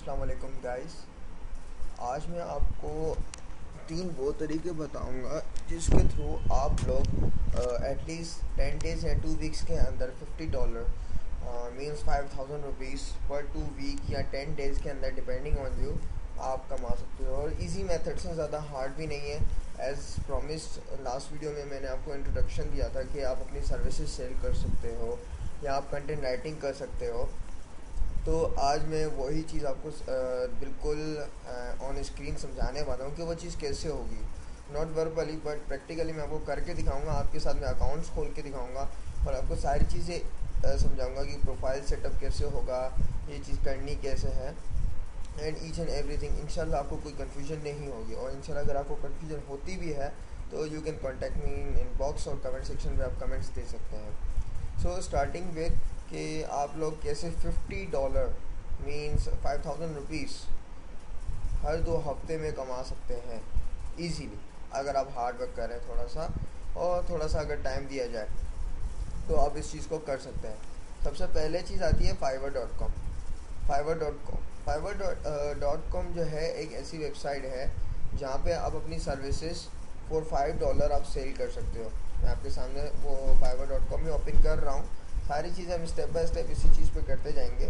अस्सलाम वालेकुम गाइस। आज मैं आपको तीन वो तरीके बताऊंगा जिसके थ्रू आप लोग एटलीस्ट 10 डेज़ या 2 वीक्स के अंदर $50 मीन्स ₹5000 पर 2 वीक या 10 डेज़ के अंदर डिपेंडिंग ऑन यू आप कमा सकते हो। और इजी मेथड से ज़्यादा हार्ड भी नहीं है। एज़ प्रॉमिस्ड लास्ट वीडियो में मैंने आपको इंट्रोडक्शन दिया था कि आप अपनी सर्विसेज सेल कर सकते हो या आप कंटेंट राइटिंग कर सकते हो। तो आज मैं वही चीज़ आपको बिल्कुल ऑन स्क्रीन समझाने वाला हूँ कि वो चीज़ कैसे होगी। नॉट वर्बली बट प्रैक्टिकली मैं आपको करके दिखाऊंगा, आपके साथ मैं अकाउंट्स खोल के दिखाऊंगा और आपको सारी चीज़ें समझाऊंगा कि प्रोफाइल सेटअप कैसे होगा, ये चीज़ करनी कैसे है एंड ईच एंड एवरीथिंग। इंशाल्लाह आपको कोई कन्फ्यूजन नहीं होगी और इंशाल्लाह अगर आपको कन्फ्यूजन होती भी है तो you can contact me in inbox और कमेंट सेक्शन में आप कमेंट्स दे सकते हैं। सो स्टार्टिंग विद कि आप लोग कैसे $50 मीन्स ₹5000 हर 2 हफ्ते में कमा सकते हैं इजीली, अगर आप हार्ड वर्क करें थोड़ा सा और थोड़ा सा अगर टाइम दिया जाए तो आप इस चीज़ को कर सकते हैं। सबसे पहले चीज़ आती है fiverr.com। fiverr.com जो है एक ऐसी वेबसाइट है जहाँ पे आप अपनी सर्विसेज फॉर $5 आप सेल कर सकते हो। मैं आपके सामने वो fiverr.com ही ओपन कर रहा हूँ। सारी चीज़ें हम स्टेप बाय स्टेप इसी चीज़ पे करते जाएंगे।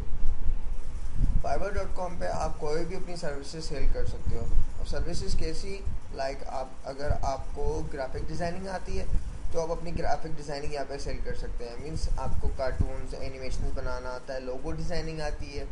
fiverr.com पे आप कोई भी अपनी सर्विसेज सेल कर सकते हो। अब सर्विसेज कैसी, लाइक आप अगर आपको ग्राफिक डिज़ाइनिंग आती है तो आप अपनी ग्राफिक डिज़ाइनिंग यहाँ पे सेल कर सकते हैं। मीन्स आपको कार्टून्स एनिमेशन बनाना आता है, लोगो डिज़ाइनिंग आती है,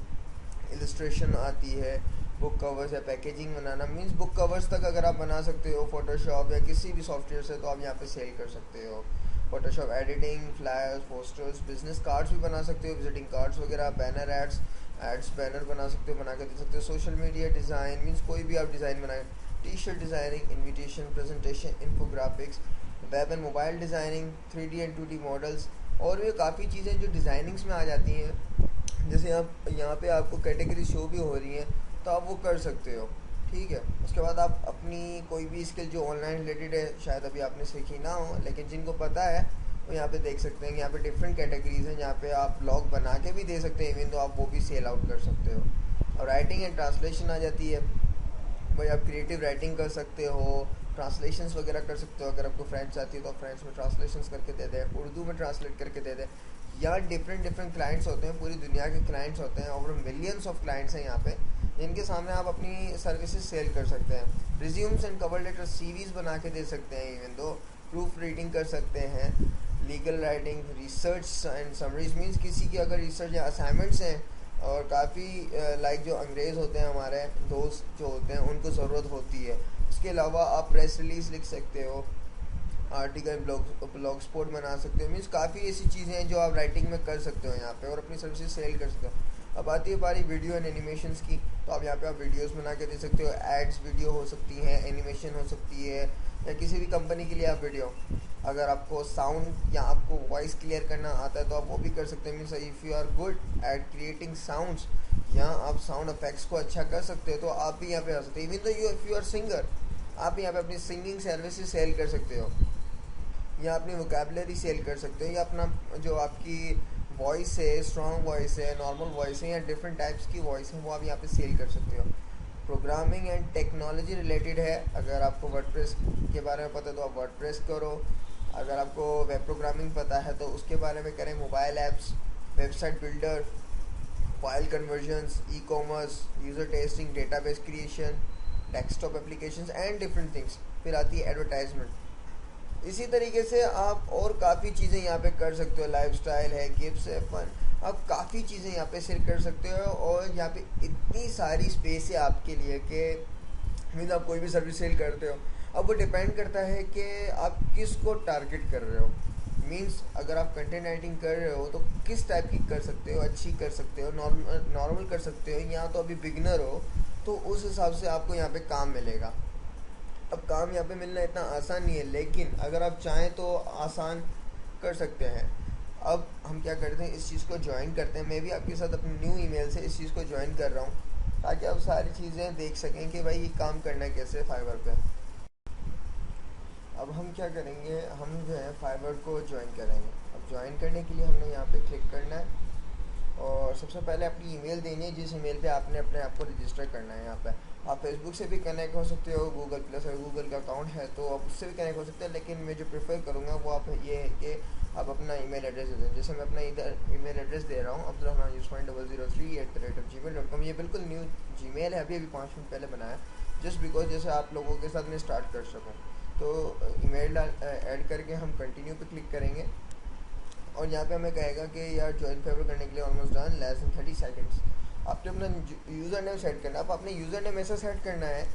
इलस्ट्रेशन आती है, बुक कवर्स या पैकेजिंग बनाना। मीन्स बुक कवर्स तक अगर आप बना सकते हो फोटोशॉप या किसी भी सॉफ्टवेयर से तो आप यहाँ पे सेल कर सकते हो। Photoshop editing, flyers, posters, business cards भी बना सकते हो, विजिटिंग कार्ड्स वगैरह, बैनर एड्स बैनर बना सकते हो, बना के दे सकते हो। सोशल मीडिया डिज़ाइन मीन्स कोई भी आप डिज़ाइन बनाए, T shirt designing, invitation, presentation, infographics, web and mobile designing, 3D and 2D models और भी काफ़ी चीज़ें जो डिज़ाइनिंग्स में आ जाती हैं। जैसे आप यहाँ पे आपको कैटेगरी शो भी हो रही है तो आप वो कर सकते हो। ठीक है, उसके बाद आप अपनी कोई भी स्किल जो ऑनलाइन रिलेटेड है, शायद अभी आपने सीखी ना हो लेकिन जिनको पता है वो यहाँ पे देख सकते हैं। यहाँ पे डिफरेंट कैटेगरीज हैं जहाँ पे आप ब्लॉग बना के भी दे सकते हैं, इवन तो आप वो भी सेल आउट कर सकते हो। और राइटिंग एंड ट्रांसलेशन आ जाती है भाई, आप क्रिएटिव राइटिंग कर सकते हो, ट्रांसलेशंस वगैरह कर सकते हो। अगर आपको फ्रेंच आती है तो आप फ्रेंच में ट्रांसलेशंस करके दे दें, उर्दू में ट्रांसलेट करके दे दें। यहाँ डिफरेंट डिफरेंट क्लाइंट्स होते हैं, पूरी दुनिया के क्लाइंट्स होते हैं, ओवर मिलियंस ऑफ क्लाइंट्स हैं यहाँ पे जिनके सामने आप अपनी सर्विसेज सेल कर सकते हैं। Resumes and cover letter, CVs बना के दे सकते हैं, इवन दो प्रूफ रीडिंग कर सकते हैं, legal writing, research and summaries. Means किसी की अगर रिसर्च या असाइनमेंट्स हैं और काफ़ी लाइक जो अंग्रेज़ होते हैं हमारे दोस्त जो होते हैं उनको ज़रूरत होती है। इसके अलावा आप प्रेस रिलीज़ लिख सकते हो, आर्टिकल ब्लॉग स्पोर्ट बना सकते हो। मीन्स काफ़ी ऐसी चीज़ें हैं जो आप राइटिंग में कर सकते हो यहाँ पे और अपनी सर्विसेज सेल कर सकते हो। अब आती है बारी वीडियो एंड एनिमेशंस की, तो आप यहाँ पे आप वीडियोस बना के दे सकते हो। एड्स वीडियो हो सकती हैं, एनिमेशन हो सकती है, या किसी भी कंपनी के लिए आप वीडियो। अगर आपको साउंड या आपको वॉइस क्लियर करना आता है तो आप वो भी कर सकते हैं। Means if you are good at creating sounds, यहाँ आप साउंड इफेक्ट्स को अच्छा कर सकते हो तो आप भी यहाँ पे आ सकते हो। इवन तो you if you are singer, आप यहाँ पे अपनी सिंगिंग सर्विसेज सेल कर सकते हो या अपनी वोकेबलरी सेल कर सकते हो, या अपना जो आपकी वॉइस है, स्ट्रॉन्ग वॉइस है, नॉर्मल वॉइस है, या डिफरेंट टाइप्स की वॉइस है, वो आप यहाँ पे सेल कर सकते हो। प्रोग्रामिंग एंड टेक्नोलॉजी रिलेटेड है, अगर आपको वर्डप्रेस के बारे में पता है तो आप वर्डप्रेस करो। अगर आपको वेब प्रोग्रामिंग पता है तो उसके बारे में करें। Mobile apps, website builder, file convergence, e commerce, user testing, database creation, desktop applications and different things. फिर आती है एडवर्टाइजमेंट। इसी तरीके से आप और काफ़ी चीज़ें यहाँ पे कर सकते हो। लाइफस्टाइल है, गिफ्ट्स है, फन, आप काफ़ी चीज़ें यहाँ पे शेयर कर सकते हो। और यहाँ पे इतनी सारी स्पेस है आपके लिए कि मीन्स आप कोई भी सर्विस सेल करते हो। अब वो डिपेंड करता है कि आप किस को टारगेट कर रहे हो। मीन्स अगर आप कंटेंट राइटिंग कर रहे हो तो किस टाइप की कर सकते हो, अच्छी कर सकते हो, नॉर्मल नॉर्मल कर सकते हो, या तो अभी बिगनर हो तो उस हिसाब से आपको यहाँ पे काम मिलेगा। अब काम यहाँ पे मिलना इतना आसान नहीं है, लेकिन अगर आप चाहें तो आसान कर सकते हैं। अब हम क्या करते हैं, इस चीज़ को ज्वाइन करते हैं। मैं भी आपके साथ अपने न्यू ईमेल से इस चीज़ को ज्वाइन कर रहा हूँ ताकि आप सारी चीज़ें देख सकें कि भाई ये काम करना है कैसे फाइवर पे। अब हम क्या करेंगे, हम जो है फाइवर को ज्वाइन करेंगे। अब ज्वाइन करने के लिए हमने यहाँ पे क्लिक करना है। और सबसे पहले अपनी ईमेल देनी है जिस ईमेल पे आपने अपने आप को रजिस्टर करना है। यहाँ पे आप फेसबुक से भी कनेक्ट हो सकते हो, गूगल प्लस और गूगल का अकाउंट है तो आप उससे भी कनेक्ट हो सकते हैं, लेकिन मैं जो प्रेफर करूँगा वो आप ये है कि आप अपना ईमेल एड्रेस दे दें। जैसे मैं अपना इधर ईमेल एड्रेस दे रहा हूँ, abdulrahman003@gmail.com। ये बिल्कुल न्यू जीमेल है, अभी अभी 5 मिनट पहले बनाया, जस्ट बिकॉज जैसे आप लोगों के साथ मैं स्टार्ट कर सकूँ। तो ईमेल ऐड करके हम कंटिन्यू पे क्लिक करेंगे और यहाँ पे हमें कहेगा कि यार ज्वाइन फेवर करने के लिए almost done, less than 30 seconds. आपने अपना यूज़र नेम सेट करना है। अब अपने यूज़र नेम ऐसा सेट करना है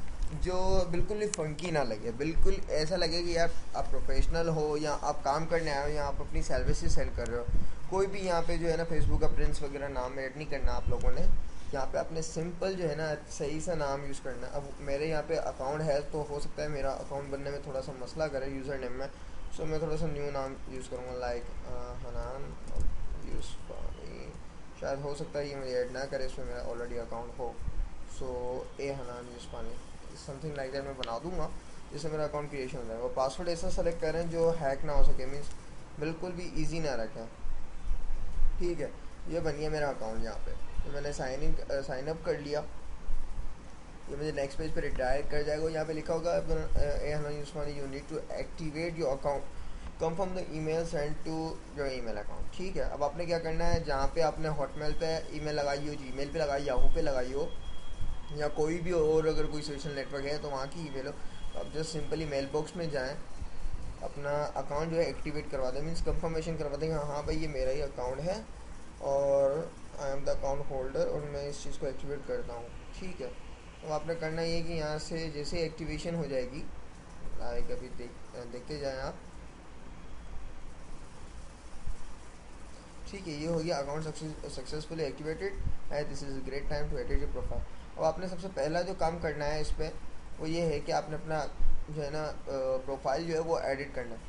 जो बिल्कुल ही फंकी ना लगे, बिल्कुल ऐसा लगे कि यार आप प्रोफेशनल हो या आप काम करने आए हो या आप अपनी सर्विसेज सेल कर रहे हो। कोई भी यहाँ पे जो है ना फेसबुक का प्रिंस वगैरह नाम ऐड नहीं करना आप लोगों ने। यहाँ पे आपने सिंपल जो है ना सही सा नाम यूज़ करना है। अब मेरे यहाँ पे अकाउंट है तो हो सकता है मेरा अकाउंट बनने में थोड़ा सा मसला करे यूज़र नेम में, सो मैं थोड़ा सा न्यू नाम यूज़ करूँगा, लाइक हनान यूसुफ़ानी। शायद हो सकता है ये मुझे ऐड ना करे, इसमें मेरा ऑलरेडी अकाउंट हो। सो ए हनान यूसुफ़ानी समथिंग लाइक दैट मैं बना दूँगा जिससे मेरा अकाउंट क्रिएशन हो जाएगा। और पासवर्ड ऐसा सेलेक्ट करें जो हैक ना हो सके, मीन्स बिल्कुल भी ईजी ना रखें। ठीक है, ये बन गया मेरा अकाउंट। यहाँ पे तो मैंने साइन अप कर लिया। ये मुझे नेक्स्ट पेज पे रिडायरेक्ट कर जाएगा। यहाँ पे लिखा होगा you need to activate your account, confirm the email send to your email account. ठीक है, अब आपने क्या करना है, जहाँ पे आपने हॉटमेल पे ईमेल लगाई हो, जीमेल पे लगाई, याहू पे लगाई हो या कोई भी और अगर कोई सोशल नेटवर्क है तो वहाँ की ईमेल हो, तो आप जस्ट सिंपली मेल बॉक्स में जाएँ, अपना अकाउंट जो है एक्टिवेट करवा दें, मीन्स कंफर्मेशन करवा दें हाँ हाँ भाई ये मेरा ही अकाउंट है और I am the account holder और मैं इस चीज़ को एक्टिवेट करता हूँ। ठीक है, तो आपने करना ये कि यहाँ से जैसे एक्टिवेशन हो जाएगी, लाइक अभी देखते जाएं आप। ठीक है, ये हो गया अकाउंट सक्सेसफुली एक्टिवेटेड है, this is great time to edit your profile. अब आपने सबसे पहला जो काम करना है इस पर वो ये है कि आपने अपना जो है ना प्रोफाइल जो है वो एडिट करना है।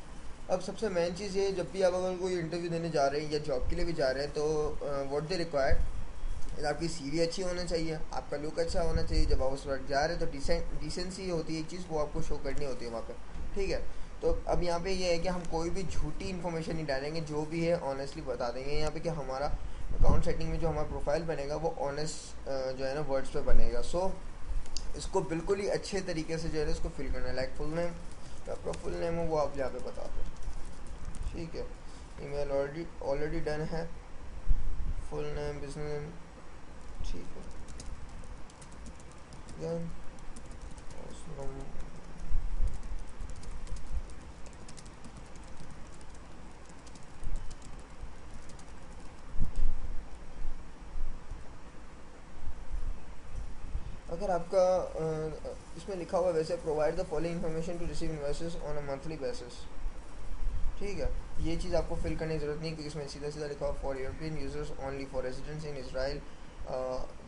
अब सबसे मेन चीज़ ये, जब भी आप अगर कोई इंटरव्यू देने जा रहे हैं या जॉब के लिए भी जा रहे हैं तो व्हाट दे रिक्वायर्ड, आपकी सीवी अच्छी होना चाहिए, आपका लुक अच्छा होना चाहिए। जब आप उस वक्त जा रहे हैं तो डिसेंसी होती है एक चीज़, वो आपको शो करनी होती है वहाँ पे। ठीक है, तो अब यहाँ पे ये है कि हम कोई भी झूठी इन्फॉर्मेशन नहीं डालेंगे, जो भी है ऑनेस्टली बता देंगे यहाँ पे कि हमारा अकाउंट सेटिंग में जो हमारा प्रोफाइल बनेगा वो ऑनेस्ट जो है ना वर्ड्स पे बनेगा। सो इसको बिल्कुल ही अच्छे तरीके से जो है इसको फिल करना है, लाइक फुल नेम, तो आपका फुल नेम हो वो आप यहाँ पे बता दो। ठीक है, ईमेल ऑलरेडी ऑलरेडी डन है, फुल नेम बिजनेस नेम। ठीक है, देन अगर आपका इसमें लिखा हुआ वैसे provide the following information to receive investors on a monthly basis. ठीक है, ये चीज़ आपको फिल करने की ज़रूरत नहीं क्योंकि इसमें सीधा सीधा लिखा हुआ for European users only, for residents in Israel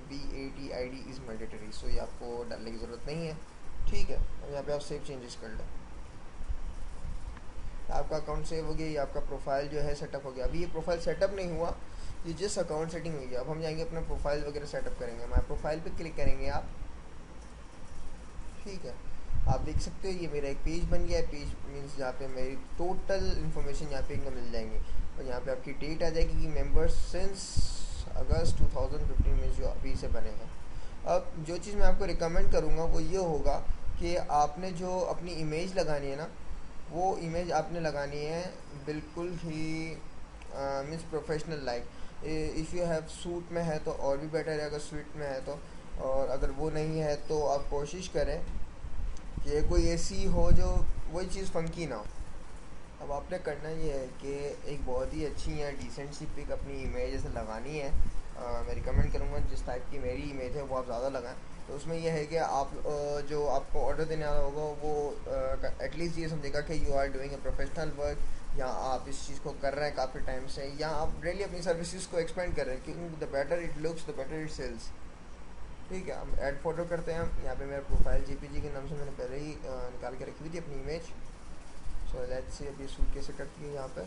VAT ID is mandatory. So ये आपको डालने की ज़रूरत नहीं है। ठीक है, अब यहाँ पे आप सेव चेंजेस कर लें, आपका अकाउंट सेव हो गया, ये आपका प्रोफाइल जो है सेटअप हो गया। अभी ये प्रोफाइल सेटअप नहीं हुआ, ये जिस अकाउंट सेटिंग हुई है। अब हम जाएंगे अपना प्रोफाइल वगैरह सेटअप करेंगे, हमारे प्रोफाइल पे क्लिक करेंगे आप। ठीक है, आप देख सकते हो ये मेरा एक पेज बन गया है। पेज मीन्स जहाँ पे मेरी टोटल इन्फॉर्मेशन यहाँ पे इनको मिल जाएंगी और यहाँ पे आपकी डेट आ जाएगी कि मेंबर्स सिंस अगस्त 2015 में जो अभी से बने हैं। अब जो चीज़ मैं आपको रिकमेंड करूँगा वो ये होगा कि आपने जो अपनी इमेज लगानी है ना, वो इमेज आपने लगानी है बिल्कुल ही means professional like. If you have suit में है तो और भी बेटर है अगर सूट में है तो, और अगर वो नहीं है तो आप कोशिश करें कि कोई ऐसी हो जो वही चीज़ फंकी ना हो। अब आपने करना ये है कि एक बहुत ही अच्छी या डिसेंट सी पिक अपनी इमेज जैसे लगानी है। मैं रिकमेंड करूँगा जिस टाइप की मेरी इमेज है वो आप ज़्यादा लगाएं। तो उसमें यह है कि आप जो आपको ऑर्डर देने वाला होगा वो एटलीस्ट ये समझेगा कि you are doing a professional work, या आप इस चीज़ को कर रहे हैं काफ़ी टाइम से, या आप डेली अपनी सर्विसेज को एक्सपेंड कर रहे हैं, क्योंकि the better it looks the better it sells. ठीक है, हम ऐड फोटो करते हैं। यहाँ पे मेरा प्रोफाइल JPG के नाम से मैंने पहले ही निकाल के रखी हुई थी अपनी इमेज। सो लेट्स सी अभी शूट कैसे करती है यहाँ पे।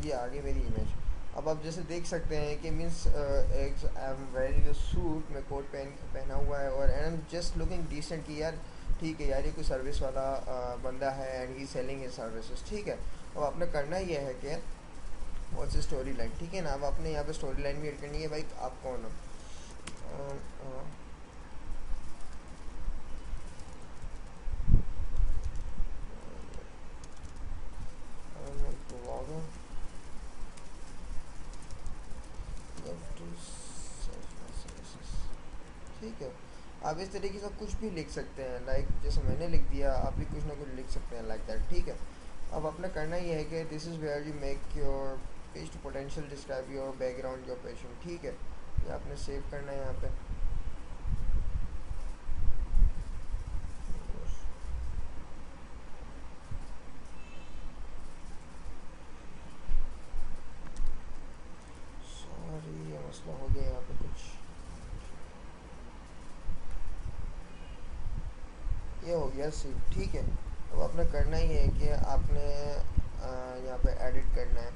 ये आ गई मेरी इमेज। अब आप जैसे देख सकते हैं कि means I am wearing a suit, मैं कोट पहना हुआ है और I am just looking decent कि यार ठीक है यार, ये कोई सर्विस वाला बंदा है and he selling his services, ठीक है। अब आपने करना ये है कि व्हाट्स स्टोरी लाइन, ठीक है ना। अब आपने यहाँ पे स्टोरी लाइन भी एड करनी है, भाई आप कौन हो। ब्लॉगर, ठीक है। आप इस तरीके से कुछ भी लिख सकते हैं, लाइक जैसे मैंने लिख दिया, आप भी कुछ ना कुछ लिख सकते हैं लाइक दैट, ठीक है। अब अपना करना ये है कि this is where you make your page to potential describe your background your passion, ठीक है। ये आपने सेव करना है यहाँ पे। सॉरी, ये मसला हो गया यहाँ पे कुछ, ये हो गया सेव, ठीक है। अब आपने करना ही है कि आपने यहाँ पे एडिट करना है।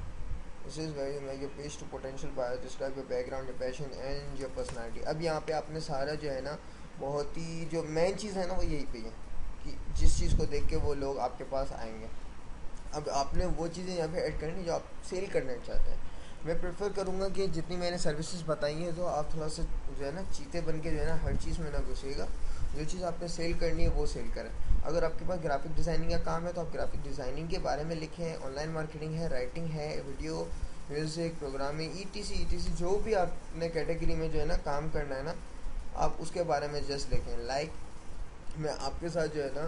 This is very make your page to potential bio describe your background your passion and your personality. अब यहाँ पे आपने सारा जो है ना, बहुत ही जो मेन चीज़ है ना वो यही पे है कि जिस चीज़ को देख के वो लोग आपके पास आएंगे। अब आपने वो चीज़ें यहाँ पे ऐड करनी जो आप सेल करना चाहते हैं। मैं प्रेफर करूँगा कि जितनी मैंने सर्विसेज बताई हैं तो आप थोड़ा सा जो है ना चीते बन के जो है ना हर चीज़ में ना घुसिएगा। जो चीज़ आपने सेल करनी है वो सेल करें। अगर आपके पास ग्राफिक डिज़ाइनिंग का काम है तो आप ग्राफिक डिज़ाइनिंग के बारे में लिखें, ऑनलाइन मार्केटिंग है, राइटिंग है, वीडियो, म्यूज़िक, प्रोग्रामिंग, ईटीसी जो भी आपने कैटेगरी में जो है ना काम करना है ना, आप उसके बारे में जस्ट लिखें। लाइक मैं आपके साथ जो है ना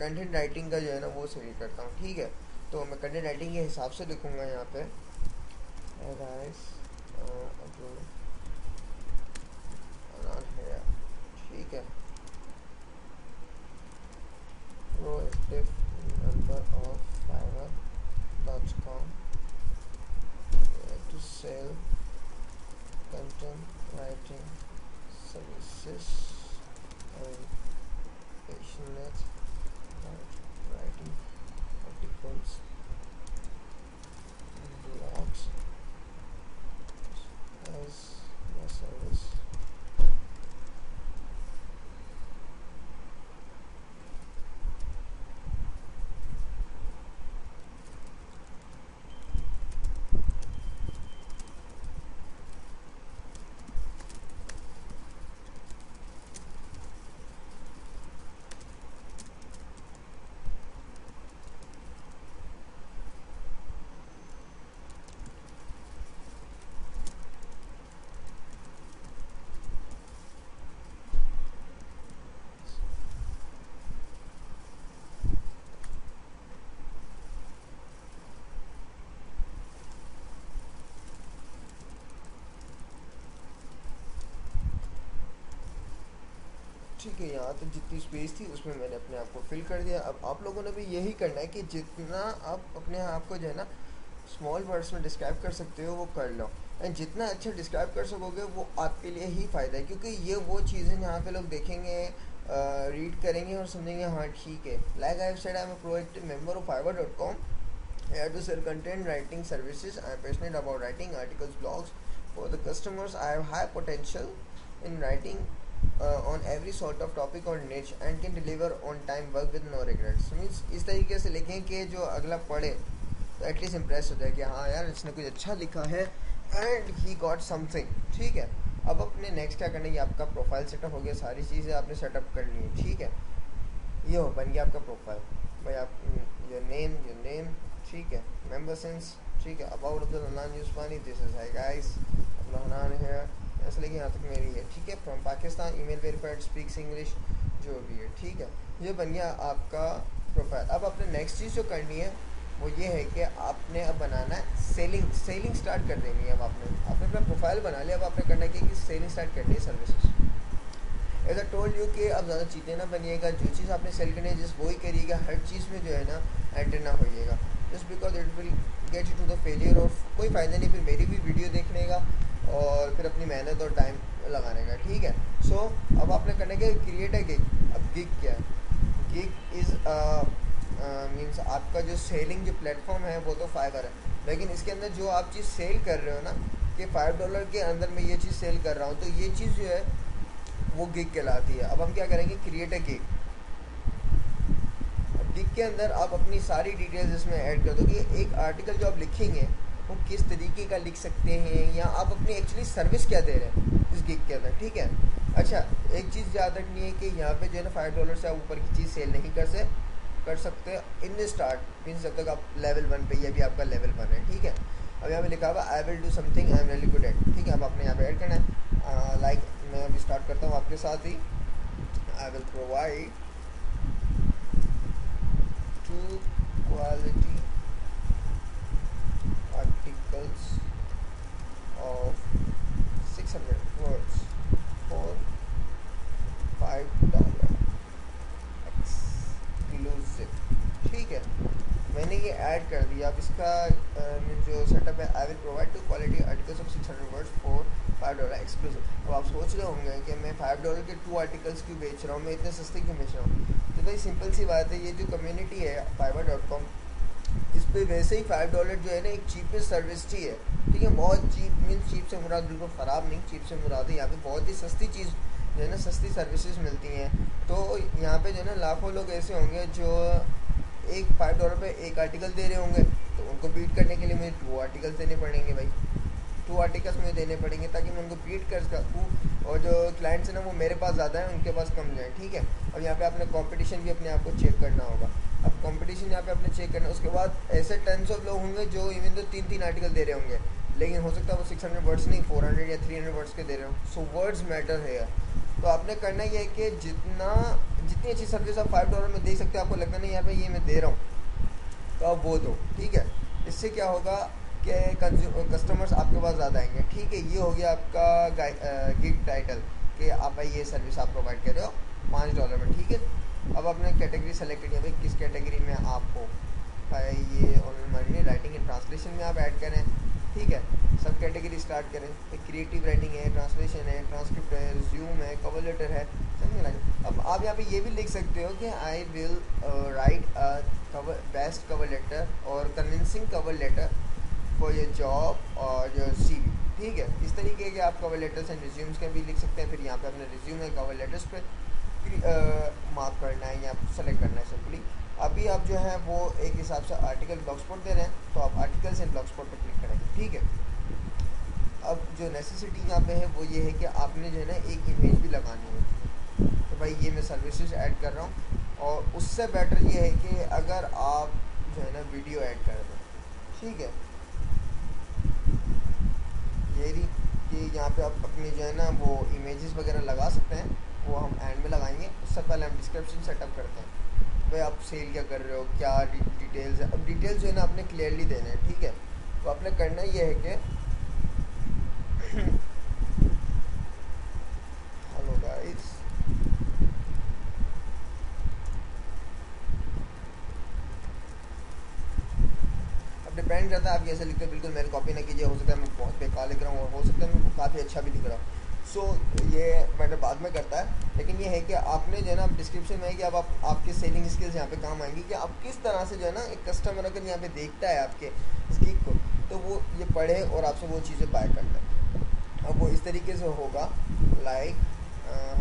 कंटेंट राइटिंग का जो है ना वो सेल करता हूँ, ठीक है। तो मैं कंटेंट राइटिंग के हिसाब से लिखूँगा यहाँ पे गाइस, ठीक है। proactive member of fiverr.com to sell content writing services and passionate about writing articles and blogs as a service। ठीक है, यहाँ तक जितनी स्पेस थी उसमें मैंने अपने आप को फिल कर दिया। अब आप लोगों ने भी यही करना है कि जितना आप अपने आप को जो है ना स्मॉल वर्ड्स में डिस्क्राइब कर सकते हो वो कर लो। एंड जितना अच्छा डिस्क्राइब कर सकोगे वो आपके लिए ही फ़ायदा है, क्योंकि ये वो चीज़ें जहाँ पे लोग देखेंगे, रीड करेंगे और समझेंगे हाँ ठीक है। Like I have said, I am a proactive member of fiverr.com here to sell content writing services. I am passionate about writing articles, blogs for the customers. I have high potential in writing on every sort of topic or niche and can deliver on time work with no regrets। Means इस तरीके से लिखें कि जो अगला पढ़े तो at least impress हो जाए कि हाँ यार इसने कुछ अच्छा लिखा है एंड ही गॉट समथिंग, ठीक है। अब अपने नेक्स्ट क्या करना है, आपका प्रोफाइल सेटअप हो गया, सारी चीज़ें आपने सेटअप कर ली है, ठीक है। ये हो बन गया आपका प्रोफाइल। भाई आप योर नेम, ठीक है। मेंबर सेंस, ठीक है। About Abdul Hanan Yusufani, this is hi guys, Abdul Hanan है, ऐसे लेकिन यहाँ तक मेरी है, ठीक है। From Pakistan, email verified, speaks English, जो भी है, ठीक है। ये बन गया आपका प्रोफाइल। अब आपने नेक्स्ट चीज़ जो करनी है वो ये है कि आपने अब बनाना है सेलिंग स्टार्ट कर देनी है। अब आपने अपना प्रोफाइल बना लिया, अब आपने करना है कि सेलिंग स्टार्ट करनी है services. As I told you कि अब ज़्यादा चीज़ें ना बनिएगा, जो चीज़ आपने सेल करनी है जिस वो ही करिएगा, हर चीज़ में जो है ना एंटर ना होइएगा, just because it will get you to the failure of कोई फ़ायदा नहीं फिर मेरी भी वीडियो देखने का और फिर अपनी मेहनत और टाइम लगाने का, ठीक है। सो अब आपने करने के क्रिएट है गिग। अब गिग क्या है, गिग इज़ मीन्स आपका जो सेलिंग जो प्लेटफॉर्म है वो तो फाइवर है, लेकिन इसके अंदर जो आप चीज़ सेल कर रहे हो ना कि $5 के अंदर मैं ये चीज़ सेल कर रहा हूँ, तो ये चीज़ जो है वो गिग कहलाती है। अब हम क्या करेंगे, क्रिएट अ गिग। गिग के अंदर आप अपनी सारी डिटेल्स इसमें ऐड कर दो कि एक आर्टिकल जो आप लिखेंगे वो किस तरीके का लिख सकते हैं, या आप अपनी एक्चुअली सर्विस क्या दे रहे हैं इस गिग के अंदर, ठीक है। अच्छा, एक चीज़ याद रखनी है कि यहाँ पे जो है ना $5 से आप ऊपर की चीज़ सेल नहीं कर सकते इन द स्टार्ट, मीन्स जब तक आप लेवल 1 पे, ये भी आपका लेवल 1 है, ठीक है। अब यहाँ पे लिखा हुआ I will do something I am really good at, ठीक है। अब आपने यहाँ पे ऐड करना है, लाइक मैं अभी स्टार्ट करता हूँ आपके साथ ही। I will provide 2 quality articles of 600 words for $5 exclusive, ठीक है। मैंने ये ऐड कर दिया। अब इसका जो सेटअप है, आई will provide 2 quality articles of 600 words for $5 exclusive. अब आप सोच रहे होंगे कि मैं $5 के 2 आर्टिकल्स क्यों बेच रहा हूँ, मैं इतने सस्ते क्यों बेच रहा हूँ। तो भाई सिंपल सी बात है, ये जो कम्युनिटी है fiverr.com, इस पर वैसे ही $5 जो है ना एक चीपेस्ट सर्विस चाहिए, ठीक है। बहुत चीप, मीन्स चीप से मुराद बिल्कुल ख़राब नहीं, चीप से मुराद है यहाँ पे बहुत ही सस्ती चीज़ जो है ना, सस्ती सर्विसेज मिलती हैं। तो यहाँ पे जो है ना लाखों लोग ऐसे होंगे जो एक $5 पे एक आर्टिकल दे रहे होंगे, तो उनको बीट करने के लिए मुझे 2 आर्टिकल्स देने पड़ेंगे भाई, 2 आर्टिकल्स मुझे देने पड़ेंगे ताकि मैं उनको बीट कर सकूँ, और जो क्लाइंट्स हैं ना वो मेरे पास ज़्यादा है, उनके पास कम जाए, ठीक है। और यहाँ पे आपने कंपटीशन भी अपने आप को चेक करना होगा। अब कंपटीशन यहाँ पे आपने चेक करना है, उसके बाद ऐसे टन्स ऑफ लोग होंगे जो इवन तो 3-3 आर्टिकल दे रहे होंगे, लेकिन हो सकता है वो 600 वर्ड्स नहीं 400 या 300 वर्ड्स के दे रहे हो। सो वर्ड्स मैटर है। तो आपने करना ये है कि जितनी अच्छी सर्विस आप $5 में दे सकते हो, आपको लगता नहीं यार भाई ये मैं दे रहा हूँ, तो आप वो दो, ठीक है। इससे क्या होगा कि कस्टमर्स आपके पास ज़्यादा आएंगे, ठीक है। ये हो गया आपका गिग टाइटल कि आप भाई ये सर्विस आप प्रोवाइड कर रहे हो $5 में, ठीक है। अब आपने कैटेगरी सेलेक्ट करी है भाई, किस कैटेगरी में आप हो भाई, ये online marketing, writing and translation में आप ऐड करें, ठीक है। सब कैटेगरी स्टार्ट करें, एक क्रिएटिव राइटिंग है, ट्रांसलेशन है, ट्रांसक्रिप्ट है, रिज्यूम है, कवर लेटर है, समथिंग लाइक। अब आप यहाँ पे ये भी लिख सकते हो कि I will write best cover letter और convincing cover letter for your job और योर CV, ठीक है। इस तरीके के आप कवर लेटर्स एंड रिज्यूम्स के भी लिख सकते हैं। फिर यहाँ पे अपने रिज्यूम है, कवर लेटर्स पे मार्क करना है या सेलेक्ट करना है सिंपली। अभी आप जो है वो एक हिसाब से आर्टिकल ब्लॉग स्पॉट दे रहे हैं, तो आप आर्टिकल्स एंड ब्लॉग स्पॉट पर क्लिक करेंगे, ठीक है। अब जो नेसेसिटी यहाँ पे है वो ये है कि आपने जो है ना एक इमेज भी लगानी है। तो भाई ये मैं सर्विसेज ऐड कर रहा हूँ, और उससे बेटर ये है कि अगर आप जो है ना वीडियो ऐड कर दें, ठीक है। ये भी कि यहाँ पे आप अपनी जो है ना वो इमेजेस वगैरह लगा सकते हैं, वो हम एंड में लगाएंगे। उससे पहले हम डिस्क्रिप्शन सेटअप करते हैं। भाई आप सेल क्या कर रहे हो, क्या डिटेल्स है। अब डिटेल्स जो है ना आपने क्लियरली देने हैं, ठीक है। तो आपने करना ये है कि हेलो गाइस, अब डिपेंड करता है आप कैसे लिखते हो, बिल्कुल मेरी कॉपी ना कीजिए, हो सकता है मैं बहुत बेकार लिख रहा हूँ और हो सकता है मैं काफ़ी अच्छा भी लिख रहा हूँ। सो ये मैटर बाद में करता है, लेकिन ये है कि आपने जो है ना डिस्क्रिप्शन में है कि अब आप आपके सेलिंग स्किल्स यहाँ पे काम आएंगी कि आप किस तरह से जो है ना एक कस्टमर अगर यहाँ पे देखता है आपके इस गिग को, तो वो ये पढ़े और आपसे वो चीज़ें बाय कर ले। अब वो इस तरीके से होगा, like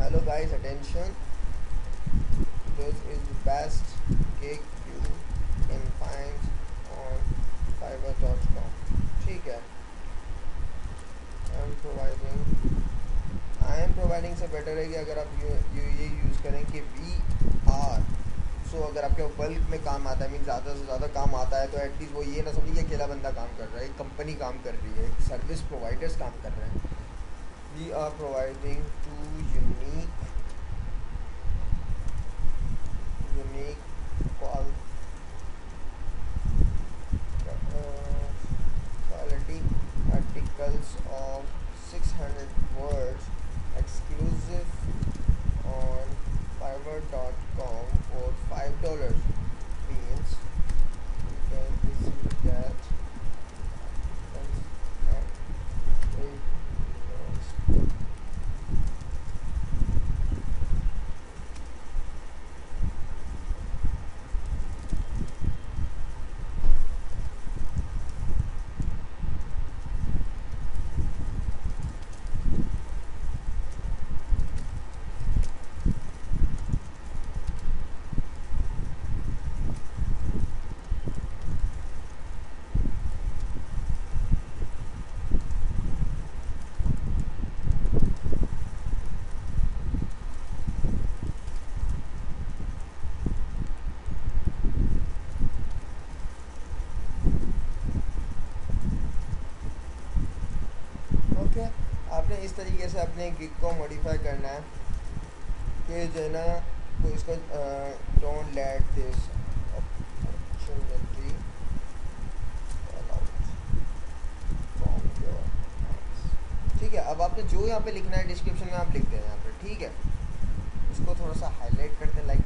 hello guys attention, this is the best gig you can find on fiverr.com, ठीक है। आई एम प्रोवाइडिंग से बेटर है कि अगर आप ये यूज़ करें कि VR। सो अगर आपके बल्क में काम आता है, मीन ज़्यादा से ज़्यादा काम आता है, तो एटलीस्ट वो ये ना समझिए कि अकेला बंदा काम कर रहा है, एक कंपनी काम कर रही है, सर्विस प्रोवाइडर्स काम कर रहे हैं। We are providing 2 unique quality articles of 600 words exclusive on fiverr.com for $5 means you can easily get at $8। आपने इस तरीके से अपने गिग को मॉडिफाई करना है कि जो है ना, तो इसको डोंट लेट दिस अपॉर्चुनिटी ठीक है। अब आपने जो यहाँ पे लिखना है डिस्क्रिप्शन में आप लिखते हैं यहाँ पे, ठीक है। इसको थोड़ा सा हाईलाइट करते हैं, लाइक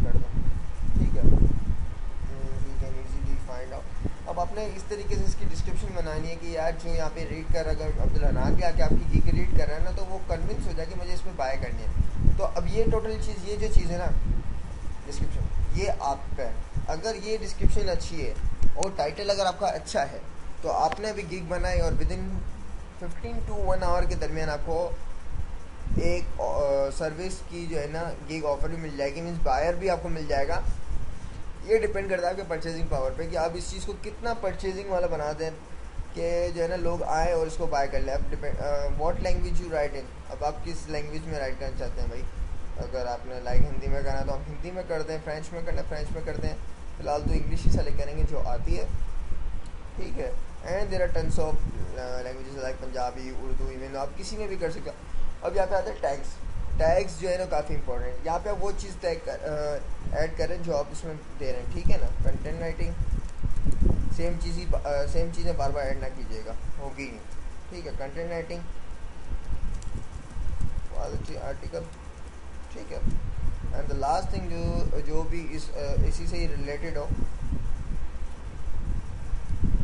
कर दो, ठीक है। You can easily find out. अब आपने इस तरीके से इसकी डिस्क्रिप्शन बनानी है कि यार जो यहाँ पे रीड कर, अगर अब्दुल हनान भी आके आपकी गिग रीड कर रहा है ना, तो वो कन्विंस हो जाए कि मुझे इसमें बाय करनी है। तो अब ये टोटल चीज़, ये जो चीज़ है ना डिस्क्रिप्शन, ये आप पे है। अगर ये डिस्क्रिप्शन अच्छी है और टाइटल अगर आपका अच्छा है, तो आपने अभी गिग बनाई और विद इन 15 to 1 आवर के दरमियान आपको एक सर्विस की जो है ना गिग ऑफर भी मिल जाएगी, मीन्स बायर भी आपको मिल जाएगा। ये डिपेंड करता है आपके परचेजिंग पावर पे कि आप इस चीज़ को कितना परचेजिंग वाला बना दें कि जो है ना लोग आए और इसको बाय कर लें। अब depend what language you write in, अब आप किस लैंग्वेज में राइट करना चाहते हैं भाई। अगर आपने लाइक हिंदी में करना है तो आप हिंदी में कर दें, फ्रेंच में करना है फ्रेंच में कर दें। फिलहाल तो इंग्लिश ही सेलेक्ट करेंगे जो आती है, ठीक है। And there are tons of languages like Punjabi, Urdu, even आप किसी में भी कर सकते हो। अब यहाँ पे आते हैं टैग्स। टैग्स जो है ना काफ़ी इंपॉर्टेंट, यहाँ पे आप वो चीज़ टैग ऐड करें जो आप इसमें दे रहे हैं, ठीक है ना। कंटेंट राइटिंग सेम चीज़ें बार बार ऐड ना कीजिएगा, होगी नहीं, ठीक है। कंटेंट राइटिंग, क्वालिटी आर्टिकल, ठीक है। एंड द लास्ट थिंग जो भी इसी से ही रिलेटेड हो,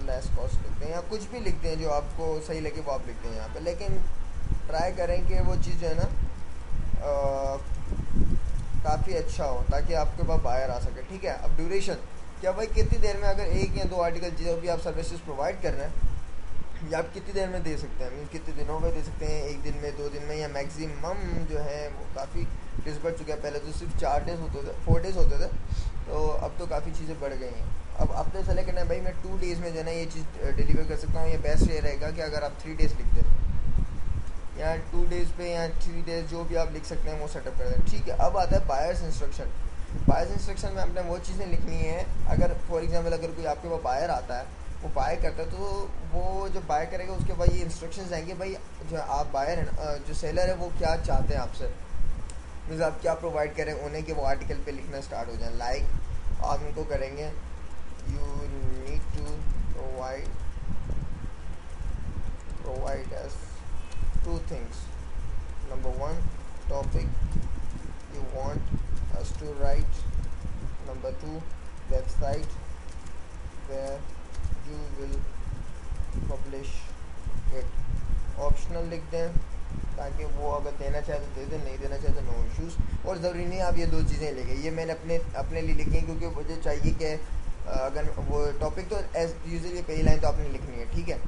लेस कॉस्ट लिखते हैं या कुछ भी लिखते हैं जो आपको सही लगे वो आप लिखते हैं यहाँ पे। लेकिन ट्राई करें कि वो चीज़ जो है ना काफ़ी अच्छा हो ताकि आपके पास बायर आ सके, ठीक है। अब ड्यूरेशन, क्या भाई कितनी देर में, अगर एक या दो आर्टिकल जो भी आप सर्विसेज प्रोवाइड कर रहे हैं, या आप कितनी देर में दे सकते हैं, मीन कितने दिनों में दे सकते हैं, एक दिन में, 2 दिन में, या मैक्सिमम जो है वो काफ़ी डेज बढ़ चुका है। पहले तो सिर्फ 4 डेज़ होते थे, 4 डेज़ होते थे, तो अब तो काफ़ी चीज़ें बढ़ गई हैं। अब आपने सेलेक्ट करना है भाई मैं 2 डेज़ में जो है ना ये चीज़ डिलीवर कर सकता हूँ। ये बेस्ट ये रहेगा कि अगर आप 3 डेज़ लिख दें, या 2 डेज़ पे या 3 डेज़ जो भी आप लिख सकते हैं वो सेटअप कर दें, ठीक है। अब आता है बायर्स इंस्ट्रक्शन। बायर्स इंस्ट्रक्शन में आपने वो चीज़ें लिखनी है, अगर फॉर एग्जांपल अगर कोई आपके पास बायर आता है, वो बाय करता है, तो वो जब बाय करेगा उसके बाद ये इंस्ट्रक्शंस आएंगे भाई जो आप बायर है, जो सेलर है वो क्या चाहते हैं आपसे, मीन्स आप क्या प्रोवाइड करें उन्हें कि वो आर्टिकल पे लिखना स्टार्ट हो जाए। लाइक आप उनको करेंगे you need to provide us 2 things. Number 1, topic you want us to write. Number 2, website where you will publish it. Optional लिख दें ताकि वो अगर देना चाहे तो दे दें, नहीं देना चाहे तो नो इश्यूज़। और ज़रूरी नहीं आप ये 2 चीज़ें लिखें, ये मैंने अपने लिए लिखी हैं क्योंकि मुझे चाहिए कि अगर वो टॉपिक तो एज यूजली पहली लाइन तो आपने लिखनी है, ठीक है।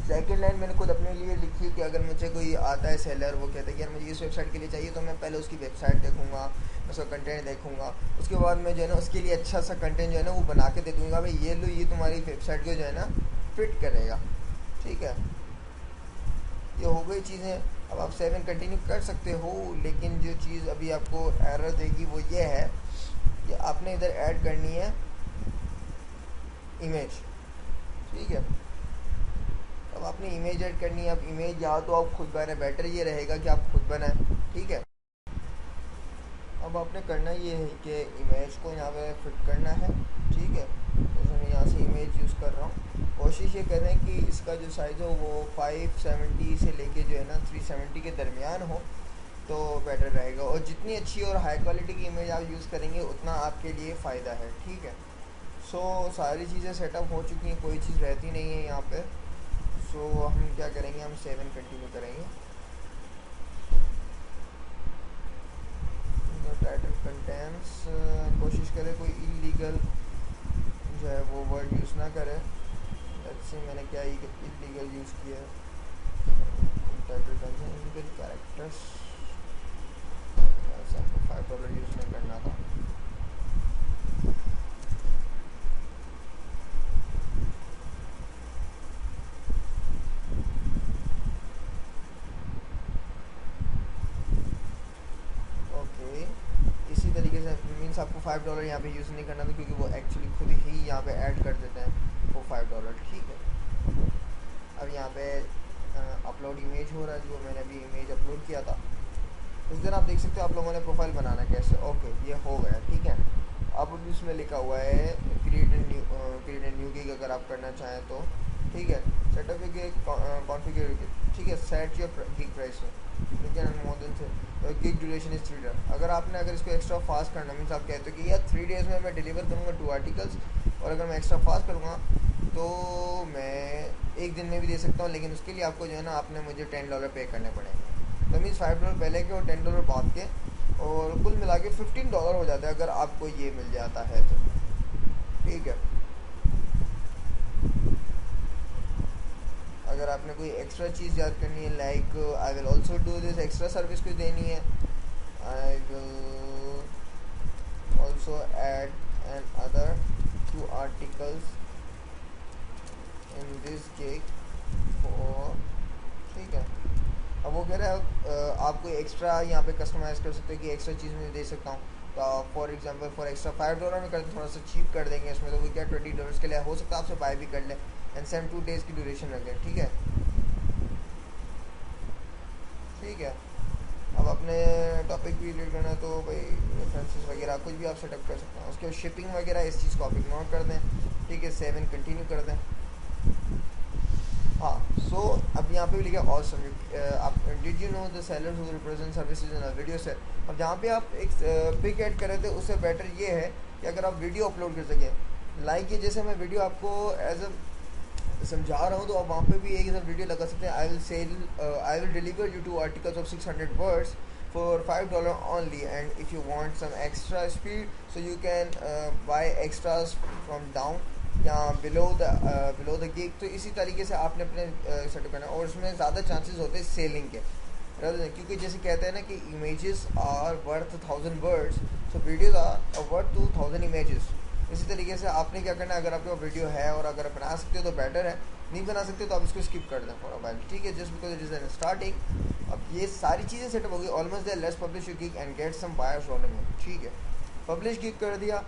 सेकंड लाइन मैंने खुद अपने लिए लिखी है कि अगर मुझे कोई आता है सेलर, वो कहता है कि यार मुझे इस वेबसाइट के लिए चाहिए, तो मैं पहले उसकी वेबसाइट देखूंगा, उसका कंटेंट देखूंगा, उसके बाद मैं जो है ना उसके लिए अच्छा सा कंटेंट जो है ना वो बना के दे दूँगा भाई ये लो, ये तुम्हारी वेबसाइट को जो है ना फिट करेगा, ठीक है। ये हो गई चीज़ें। अब आप 7 कंटिन्यू कर सकते हो, लेकिन जो चीज़ अभी आपको एरर देगी वो ये है कि आपने इधर ऐड करनी है इमेज, ठीक है। अब आपने इमेज ऐड करनी है। अब इमेज या तो आप खुद बनाए, बेटर ये रहेगा कि आप खुद बनाएं, ठीक है। अब आपने करना ये है कि इमेज को यहाँ पे फिट करना है, ठीक है। जैसे मैं यहाँ से इमेज यूज़ कर रहा हूँ, कोशिश ये करें कि इसका जो साइज़ हो वो 570 से लेके जो है ना 370 के दरमियान हो तो बेटर रहेगा। और जितनी अच्छी और हाई क्वालिटी की इमेज आप यूज़ करेंगे उतना आपके लिए फ़ायदा है, ठीक है। सो सारी चीज़ें सेटअप हो चुकी हैं, कोई चीज़ रहती नहीं है यहाँ पे। सो हम क्या करेंगे, हम 7 कंटिन्यू करेंगे। टाइटल कंटेंट्स, कोशिश करें कोई इलीगल जो है वो वर्ड यूज़ ना करें। लेट्स सी मैंने क्या इलीगल यूज़ किया है। टाइटल कंटेंट इलीगल कैरेक्टर्स, आपको $5 यूज़ नहीं करना था। इसी तरीके से मीन्स आपको $5 यहाँ पे यूज़ नहीं करना था क्योंकि वो एक्चुअली खुद ही यहाँ पे ऐड कर देते हैं वो $5, ठीक है। अब यहाँ पे अपलोड इमेज हो रहा है, जो मैंने अभी इमेज अपलोड किया था। इस दिन आप देख सकते हो आप लोगों ने प्रोफाइल बनाना कैसे। ओके, ये हो गया, ठीक है। अब इसमें लिखा हुआ है क्रिएट ए न्यू गिग, अगर आप करना चाहें तो, ठीक है। सेटअप गिग कॉन्फ़िगर, ठीक है। सेट योर गिग प्राइस, ठीक है। मोर देन से गिग ड्यूरेशन इज 3 days। अगर इसको एक्स्ट्रा फास्ट करना मीन्स आप कहते हो कि यार 3 days में मैं डिलीवर करूँगा 2 आर्टिकल्स, और अगर मैं एक्स्ट्रा फास्ट करूँगा तो मैं 1 दिन में भी दे सकता हूँ, लेकिन उसके लिए आपको जो है ना आपने मुझे $10 पे करने पड़ेंगे। तो मीन्स $5 पहले के और $10 बाद के, और कुल मिला के $15 हो जाता है अगर आपको ये मिल जाता है तो, ठीक है। अगर आपने कोई एक्स्ट्रा चीज़ याद करनी है, like I will also do this, extra service कोई देनी है, I will also add N other 2 articles in this gig for, ठीक है। अब वो कह रहा है आप कोई एक्स्ट्रा यहाँ पे कस्टमाइज़ कर सकते हो कि एक्स्ट्रा चीज़ मैं दे सकता हूँ। तो फॉर एग्जांपल फॉर एक्स्ट्रा $5 में कर थोड़ा सा चीप कर देंगे इसमें, तो वो क्या $20 के लिए हो सकता है आपसे बाय भी कर ले, एंड सेम 2 days की ड्यूरेशन रखें, ठीक है। ठीक है। अब अपने टॉपिक भी रिलेट करना है तो भाई रेफरेंसेस वगैरह कुछ भी आप सेटअप कर सकते हैं। उसके बाद शिपिंग वगैरह इस चीज़ को आप इग्नोर कर दें, ठीक है। 7 कंटिन्यू कर दें। हाँ, सो अब यहाँ पे भी लिखा ऑसम, आप did you know the seller who represent services in a video set. अब जहाँ पे आप एक पिक ऐड कर रहे थे उससे बेटर ये है कि अगर आप वीडियो अपलोड कर सकें, लाइक ये जैसे मैं वीडियो आपको एज अ समझा रहा हूँ, तो आप वहाँ पे भी एक ऐसा वीडियो लगा सकते हैं, I will deliver you 2 articles of 600 words for $5 only, and if you want some extra speed so you can buy extras from down या बिलो द गिग। तो इसी तरीके से आपने अपने सेटअप करना, और उसमें ज़्यादा चांसेस होते हैं सेलिंग के, क्योंकि जैसे कहते हैं ना कि images are worth 1000 words, so videos are worth 2000 images. इसी तरीके से आपने क्या करना है, अगर आपके पास वीडियो है और अगर आप बना सकते हो तो बेटर है, नहीं बना सकते तो आप इसको स्किप कर दें फॉर अ व्हाइल, ठीक है। Just because it is an starting. अब ये सारी चीज़ें सेटअप होगी, almost there, let's publish your gig and get some buyers running, ठीक है। पब्लिश गिग कर दिया,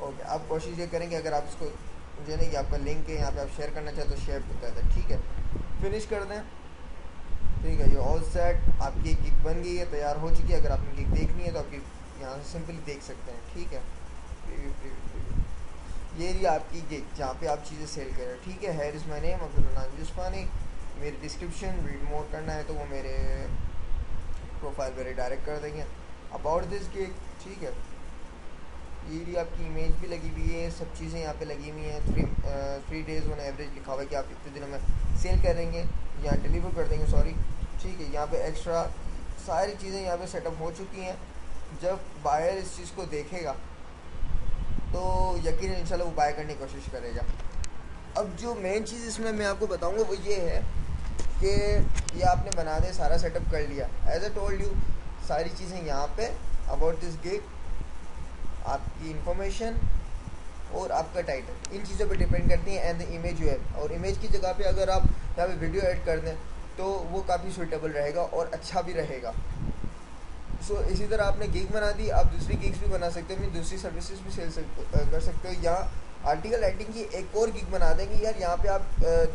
ओके। आप कोशिश ये करेंगे अगर आप इसको मुझे नहीं कि आपका लिंक है यहाँ पे आप शेयर करना चाहते तो शेयर कर दें, ठीक है। फिनिश कर दें, ठीक है। ये ऑल सेट, आपकी गिग बन गई है, तैयार हो चुकी है। अगर आपने गिग देखनी है तो आपकी यहाँ से सिंपली देख सकते हैं, ठीक है। ये रही आपकी गिग जहाँ पे आप चीज़ें सेल कर रहे हैं, ठीक है। Here is my name Abdul Yusufani. मेरी डिस्क्रिप्शन रीड मोर करना है तो वो मेरे प्रोफाइल पर डायरेक्ट कर देंगे अबाउट दिस गिग, ठीक है। ये रही आपकी इमेज भी लगी हुई है, सब चीज़ें यहाँ पे लगी हुई हैं। 3 days ऑन एवरेज लिखा हुआ है कि आप इतने दिनों में सेल करेंगे या डिलीवर कर देंगे, सॉरी, ठीक है। यहाँ पे एक्स्ट्रा सारी चीज़ें यहाँ पे सेटअप हो चुकी हैं। जब बायर इस चीज़ को देखेगा तो यकीनन इंशाल्लाह वो बाय करने की कोशिश करेगा। अब जो मेन चीज़ इसमें मैं आपको बताऊँगा वो ये है कि ये आपने बना दे सारा सेटअप कर लिया, एज ए टोल्ड यू सारी चीज़ें यहाँ पे अबाउट दिस गिग, आपकी इंफॉर्मेशन और आपका टाइटल, इन चीज़ों पे डिपेंड करती है, एंड द इमेज जो है। और इमेज की जगह पे अगर आप यहाँ पे वीडियो ऐड कर दें तो वो काफ़ी सूटेबल रहेगा और अच्छा भी रहेगा। सो इसी तरह आपने गिग बना दी, आप दूसरी गिग्स भी बना सकते हो, दूसरी सर्विसेज भी सेल कर सकते हो। या आर्टिकल राइटिंग की एक और गिग बना देंगे, यार यहाँ पे आप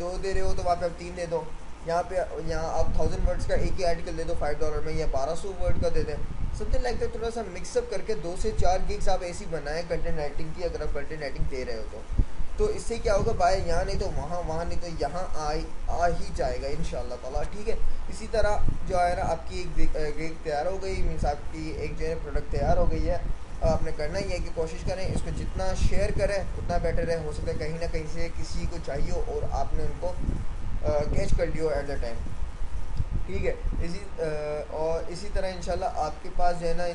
2 दे रहे हो तो वहाँ पे आप 3 दे दो, यहाँ आप 1000 वर्ड्स का एक ही आर्टिकल दे दो $5 में, या 1200 वर्ड का दे दें, समथिंग लाइक दैट। थोड़ा सा मिक्सअप करके 2 से 4 गिग्स आप ऐसी बनाएं कंटेंट राइटिंग की, अगर आप कंटेंट राइटिंग दे रहे हो तो इससे क्या होगा, बाय यहाँ नहीं तो वहाँ, वहाँ नहीं तो यहाँ आ ही जाएगा इंशाल्लाह ताला, ठीक है। इसी तरह जो है ना आपकी एक गिग तैयार हो गई, मीन्स आपकी एक जो है प्रोडक्ट तैयार हो गई है। अब आपने करना ही है कि कोशिश करें इसको जितना शेयर करें उतना बेटर है। हो सकता है कहीं ना कहीं से किसी को चाहिए और आपने उनको कैच कर लियो एट द टाइम, ठीक है। और इसी तरह इंशाल्लाह आपके पास जो है ना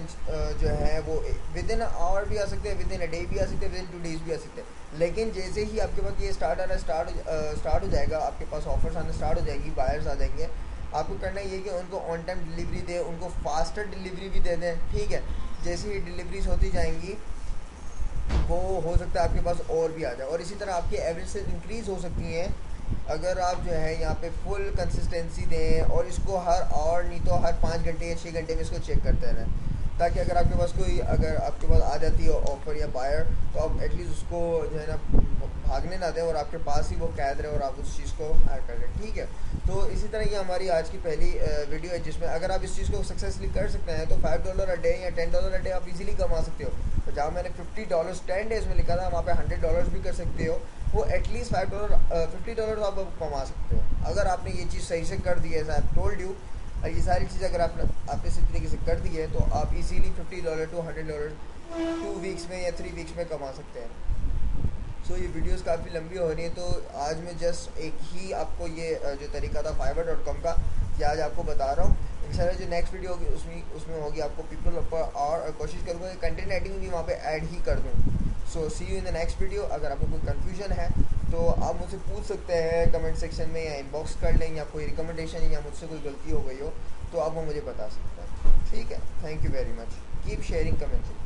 जो है वो विद इन आवर भी आ सकते हैं, विद इन अ डे भी आ सकते हैं, विद इन 2 days भी आ सकते हैं। लेकिन जैसे ही आपके पास ये स्टार्ट हो जाएगा, आपके पास ऑफर्स आना स्टार्ट हो जाएगी, बायर्स आ जाएंगे, आपको करना ये कि उनको ऑन टाइम डिलीवरी दें, उनको फास्टर डिलीवरी भी दे दें, ठीक है। जैसे ही डिलीवरीज होती जाएंगी वो हो सकता है आपके पास और भी आ जाए, और इसी तरह आपकी एवरेज से इंक्रीज़ हो सकती हैं अगर आप जो है यहाँ पे फुल कंसिस्टेंसी दें, और इसको हर और नहीं तो हर 5 घंटे या 6 घंटे में इसको चेक करते रहें, ताकि अगर आपके पास आ जाती है ऑफ़र या बायर तो आप एटलीस्ट उसको जो है ना भागने ना दें और आपके पास ही वो कैद रहे और आप उस चीज़ को हायर कर लें, ठीक है। तो इसी तरह ये हमारी आज की पहली वीडियो है, जिसमें अगर आप इस चीज़ को सक्सेसफुली कर सकते हैं तो $5 अ डे या $10 अ डे आप इजीली कमा सकते हो। तो जहाँ मैंने $50 10 डेज में लिखा था, वहाँ पे $100 भी कर सकते हो। वो एटलीस्ट $50 आप कमा सकते हो अगर आपने ये चीज़ सही से कर दी है। आई टोल्ड यू, ये सारी चीज़ अगर आपने इसी तरीके से कर दी है तो आप इजीली $50 to $100 2 वीक्स में या 3 वीक्स में कमा सकते हैं। सो ये वीडियोस काफ़ी लंबी हो रही है, तो आज मैं जस्ट एक ही आपको ये जो तरीका था fiverr.com का, ये आज आपको बता रहा हूँ। इंशाल्लाह जो नेक्स्ट वीडियो होगी उसमें उसमें होगी आपको पीपल पर, और कोशिश करूँगा कि कंटेंट राइटिंग भी वहाँ पे ऐड ही कर दूँ। So see you in the next video. अगर आपको कोई कन्फ्यूजन है तो आप मुझसे पूछ सकते हैं कमेंट सेक्शन में, या इनबॉक्स कर लें, या कोई रिकमेंडेशन या मुझसे कोई गलती हो गई हो तो आप वो मुझे बता सकते हैं, ठीक है। Thank you very much, keep sharing comment.